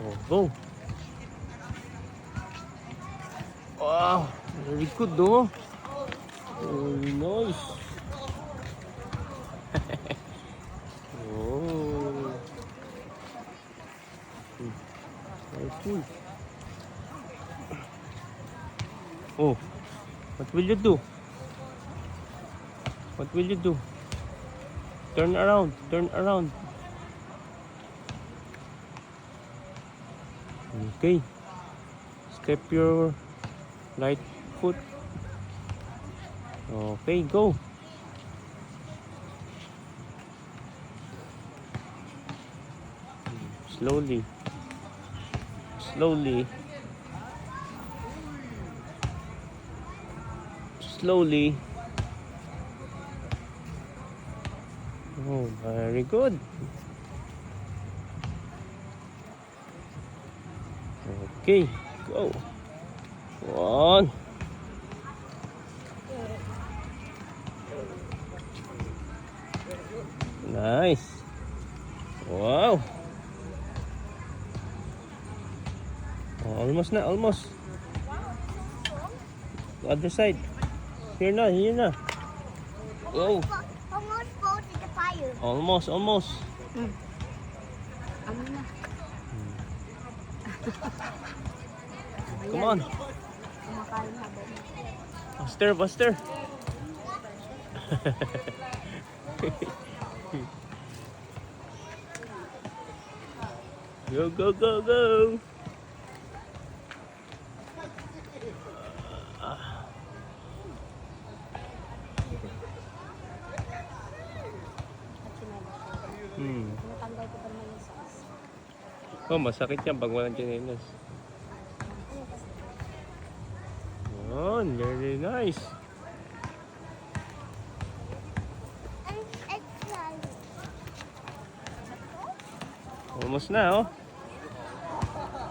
Oh, go. Wow, very good though. Very nice. Oh. Very cool. Oh, what will you do? What will you do? Turn around, turn around. Okay. Step your right foot. Okay, go. Slowly. Slowly. Slowly. Oh, very good. Okay, go. One. Nice. Wow. Oh, almost na, almost. Other side. Here na, here na. Oh. Almost go to the fire. Almost, almost. Ano na? Come on. Kumakain habang. Faster, faster. Go, go, go, go. Natanggal ko pa naman yung sauce. Oh, masakit yan pag walang chinelas. Oh, very nice. Almost na, oh.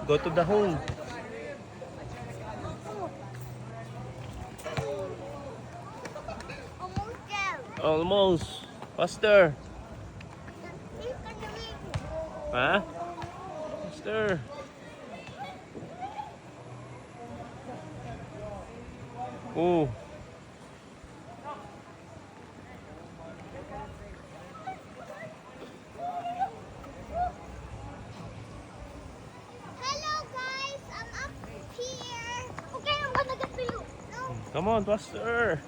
Go to the home. Almost there. Almost. Faster. Ha? Faster. Oh. Hello guys, I'm up here. Okay, I'm gonna get to you. No. Come on, faster.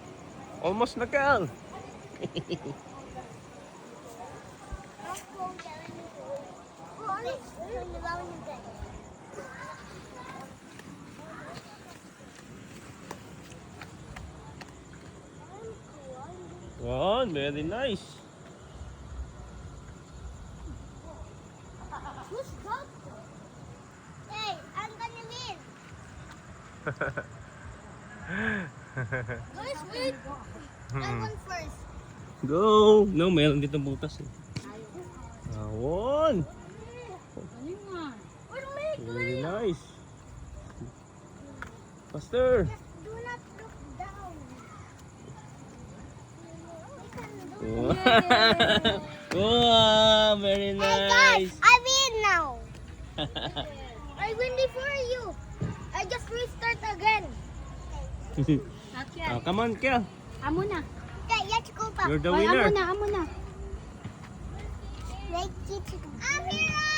Almost na, Cal. One, very nice. Who's got? Hey, I'm gonna win. Guys, wait. I won first. Go. No, meron dito butas eh. One. Very nice. Faster. Do not look down. Wow, very Hey guys, nice. I win now. I win before you. I just restart again. Oh, come on, Kel. Amo na. Okay, let's go back. You're the winner. Amo na. I'm here.